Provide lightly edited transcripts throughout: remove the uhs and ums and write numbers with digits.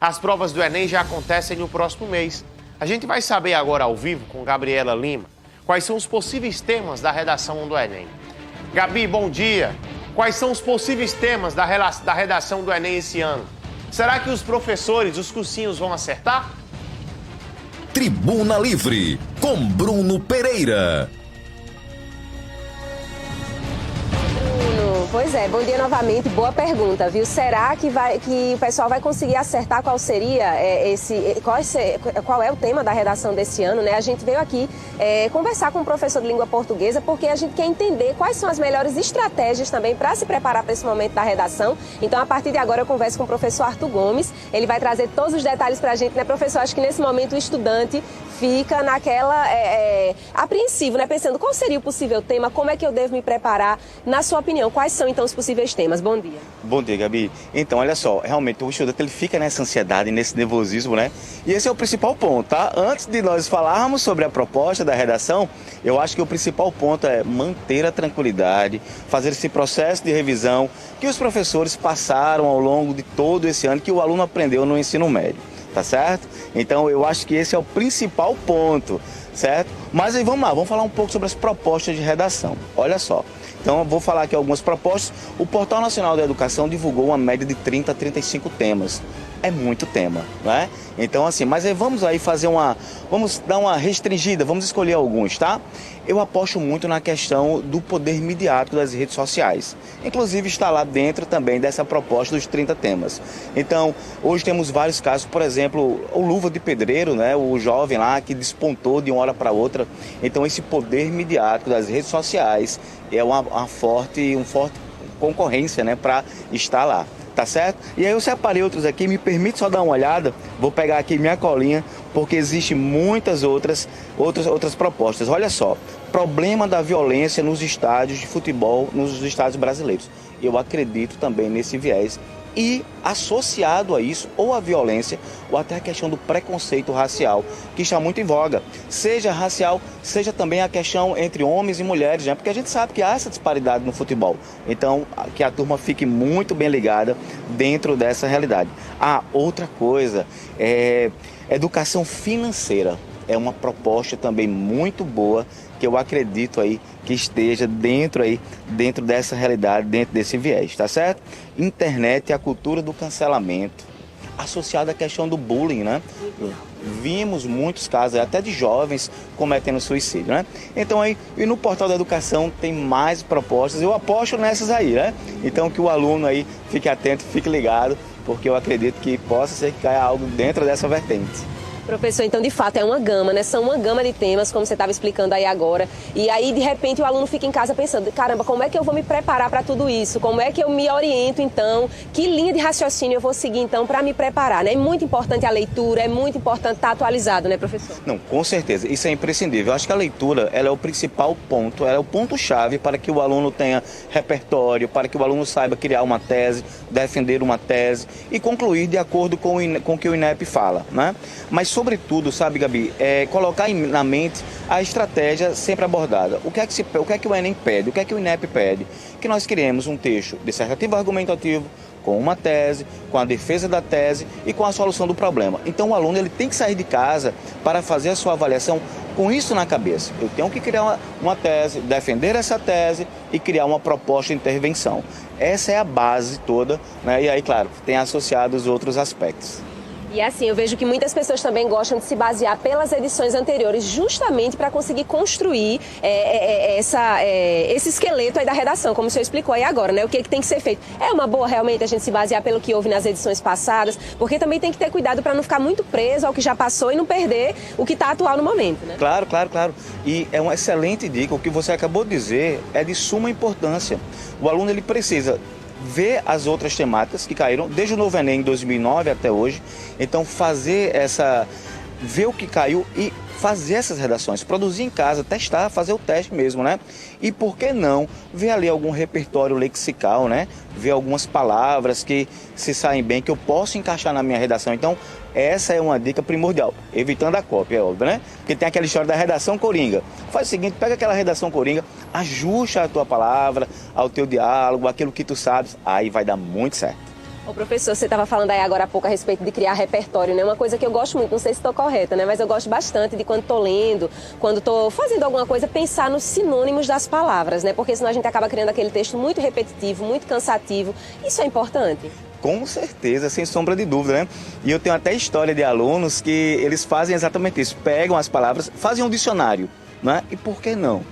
As provas do Enem já acontecem no próximo mês. A gente vai saber agora ao vivo com Gabriela Lima quais são os possíveis temas da redação do Enem. Gabi, bom dia. Quais são os possíveis temas da redação do Enem esse ano? Será que os professores, os cursinhos vão acertar? Tribuna Livre, com Bruno Pereira. Pois é, bom dia novamente, boa pergunta, viu? Será que o pessoal vai conseguir acertar qual seria qual é o tema da redação desse ano, né? A gente veio aqui conversar com um professor de língua portuguesa porque a gente quer entender quais são as melhores estratégias também para se preparar para esse momento da redação. Então, a partir de agora, eu converso com o professor Arthur Gomes, ele vai trazer todos os detalhes para a gente, né, professor? Acho que nesse momento o estudante fica naquela apreensivo, né? Pensando qual seria o possível tema, como é que eu devo me preparar. Na sua opinião, quais são então os possíveis temas? Bom dia. Bom dia, Gabi. Então, olha só, realmente o estudante ele fica nessa ansiedade, nesse nervosismo, né? E esse é o principal ponto, tá? Antes de nós falarmos sobre a proposta da redação, eu acho que o principal ponto é manter a tranquilidade, fazer esse processo de revisão que os professores passaram ao longo de todo esse ano, que o aluno aprendeu no ensino médio. Tá certo? Então eu acho que esse é o principal ponto, certo? Mas aí vamos lá, vamos falar um pouco sobre as propostas de redação. Olha só, então eu vou falar aqui algumas propostas. O Portal Nacional da Educação divulgou uma média de 30 a 35 temas. É muito tema, né? Então assim, mas aí vamos aí vamos dar uma restringida, vamos escolher alguns, tá? Eu aposto muito na questão do poder midiático das redes sociais. Inclusive está lá dentro também dessa proposta dos 30 temas. Então, hoje temos vários casos, por exemplo, o Luva de Pedreiro, né? O jovem lá que despontou de uma hora para outra. Então, esse poder midiático das redes sociais é uma forte concorrência, né, para estar lá. Tá certo? E aí eu separei outros aqui, me permite só dar uma olhada, vou pegar aqui minha colinha, porque existem muitas outras propostas. Olha só, problema da violência nos estádios de futebol, nos estádios brasileiros. Eu acredito também nesse viés. E associado a isso, ou a violência, ou até a questão do preconceito racial, que está muito em voga. Seja racial, seja também a questão entre homens e mulheres, né? Porque a gente sabe que há essa disparidade no futebol. Então, que a turma fique muito bem ligada dentro dessa realidade. Outra coisa, educação financeira. É uma proposta também muito boa, que eu acredito aí que esteja dentro dessa realidade, dentro desse viés, tá certo? Internet e a cultura do cancelamento, associada à questão do bullying, né? Vimos muitos casos, até de jovens cometendo suicídio, né? Então aí, e no Portal da Educação tem mais propostas, eu aposto nessas aí, né? Então que o aluno aí fique atento, fique ligado, porque eu acredito que possa ser que caia algo dentro dessa vertente. Professor, então de fato é uma gama, né? São uma gama de temas, como você estava explicando aí agora. E aí, de repente, o aluno fica em casa pensando, caramba, como é que eu vou me preparar para tudo isso? Como é que eu me oriento, então? Que linha de raciocínio eu vou seguir, então, para me preparar, né? É muito importante a leitura, é muito importante estar atualizado, né, professor? Não, com certeza. Isso é imprescindível. Eu acho que a leitura, ela é o principal ponto, ela é o ponto-chave para que o aluno tenha repertório, para que o aluno saiba criar uma tese, defender uma tese e concluir de acordo com o que o INEP fala, né? Mas sobretudo, sabe, Gabi, colocar na mente a estratégia sempre abordada. O que é que o Enem pede? O que é que o INEP pede? Que nós criemos um texto dissertativo argumentativo, com uma tese, com a defesa da tese e com a solução do problema. Então o aluno ele tem que sair de casa para fazer a sua avaliação com isso na cabeça. Eu tenho que criar uma tese, defender essa tese e criar uma proposta de intervenção. Essa é a base toda, né? E aí, claro, tem associado os outros aspectos. E assim, eu vejo que muitas pessoas também gostam de se basear pelas edições anteriores, justamente para conseguir construir esse esqueleto aí da redação, como o senhor explicou aí agora, né? O que tem que ser feito. É uma boa realmente a gente se basear pelo que houve nas edições passadas, porque também tem que ter cuidado para não ficar muito preso ao que já passou e não perder o que está atual no momento, né? Claro. E é uma excelente dica. O que você acabou de dizer é de suma importância. O aluno ele precisa ver as outras temáticas que caíram desde o novo Enem 2009 até hoje. Então ver o que caiu e fazer essas redações, produzir em casa, testar, fazer o teste mesmo, né? E por que não ver ali algum repertório lexical, né? Ver algumas palavras que se saem bem, que eu posso encaixar na minha redação. Então, essa é uma dica primordial, evitando a cópia, é óbvio, né? Porque tem aquela história da redação coringa. Faz o seguinte, pega aquela redação coringa, ajusta a tua palavra, ao teu diálogo, aquilo que tu sabes, aí vai dar muito certo. Ô, professor, você estava falando aí agora há pouco a respeito de criar repertório, né? Uma coisa que eu gosto muito, não sei se estou correta, né? Mas eu gosto bastante de quando estou lendo, quando estou fazendo alguma coisa, pensar nos sinônimos das palavras, né? Porque senão a gente acaba criando aquele texto muito repetitivo, muito cansativo. Isso é importante? Com certeza, sem sombra de dúvida, né? E eu tenho até história de alunos que eles fazem exatamente isso. Pegam as palavras, fazem um dicionário, né? E por que não?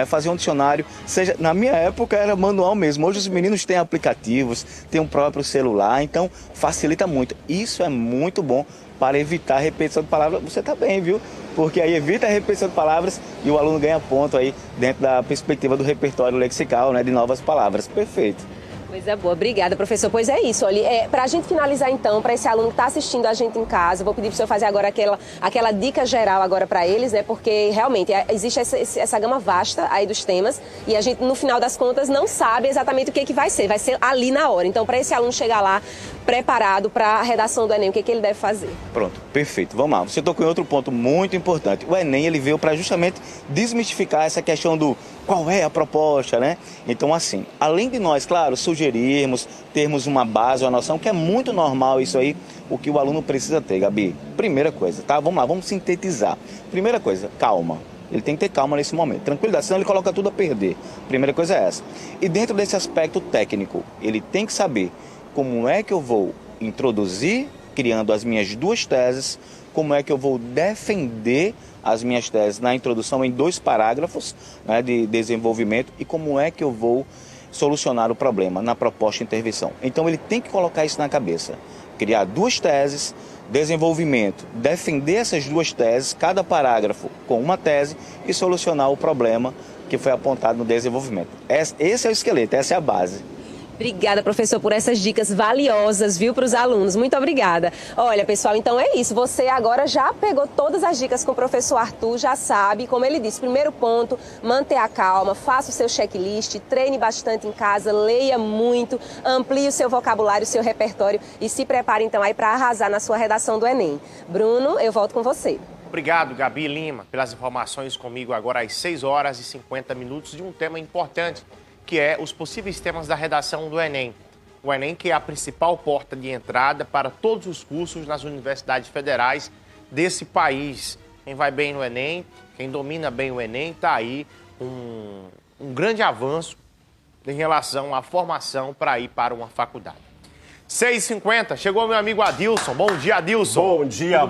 Fazer um dicionário, seja, na minha época era manual mesmo, hoje os meninos têm aplicativos, têm um próprio celular, então facilita muito. Isso é muito bom para evitar a repetição de palavras. Você está bem, viu? Porque aí evita a repetição de palavras e o aluno ganha ponto aí dentro da perspectiva do repertório lexical, né, de novas palavras. Perfeito. Coisa boa, obrigada, professor. Pois é isso, olha, para a gente finalizar então, para esse aluno que está assistindo a gente em casa, vou pedir para o senhor fazer agora aquela dica geral agora para eles, né? Porque realmente existe essa gama vasta aí dos temas e a gente, no final das contas, não sabe exatamente o que vai ser ali na hora. Então, para esse aluno chegar lá preparado para a redação do Enem, o que ele deve fazer? Pronto, perfeito. Vamos lá. Você tocou em outro ponto muito importante. O Enem, ele veio para justamente desmistificar essa questão do qual é a proposta, né? Então, assim, além de nós, claro, sugerirmos, termos uma base, uma noção, que é muito normal isso aí, o que o aluno precisa ter, Gabi. Primeira coisa, tá? Vamos lá, vamos sintetizar. Primeira coisa, calma. Ele tem que ter calma nesse momento. Tranquilidade, senão ele coloca tudo a perder. Primeira coisa é essa. E dentro desse aspecto técnico, ele tem que saber como é que eu vou introduzir, criando as minhas duas teses, como é que eu vou defender as minhas teses na introdução em 2 parágrafos, né, de desenvolvimento e como é que eu vou solucionar o problema na proposta de intervenção. Então ele tem que colocar isso na cabeça, criar 2 teses, desenvolvimento, defender essas 2 teses, cada parágrafo com uma tese e solucionar o problema que foi apontado no desenvolvimento. Esse é o esqueleto, essa é a base. Obrigada, professor, por essas dicas valiosas, viu, para os alunos. Muito obrigada. Olha, pessoal, então é isso. Você agora já pegou todas as dicas com o professor Arthur, já sabe, como ele disse, primeiro ponto, manter a calma, faça o seu checklist, treine bastante em casa, leia muito, amplie o seu vocabulário, o seu repertório e se prepare, então, aí para arrasar na sua redação do Enem. Bruno, eu volto com você. Obrigado, Gabi Lima, pelas informações comigo agora às 6h50 de um tema importante, que é os possíveis temas da redação do Enem. O Enem, que é a principal porta de entrada para todos os cursos nas universidades federais desse país. Quem vai bem no Enem, quem domina bem o Enem, está aí um grande avanço em relação à formação para ir para uma faculdade. 6h50, chegou meu amigo Adilson. Bom dia, Adilson. Bom dia, Tudo bem,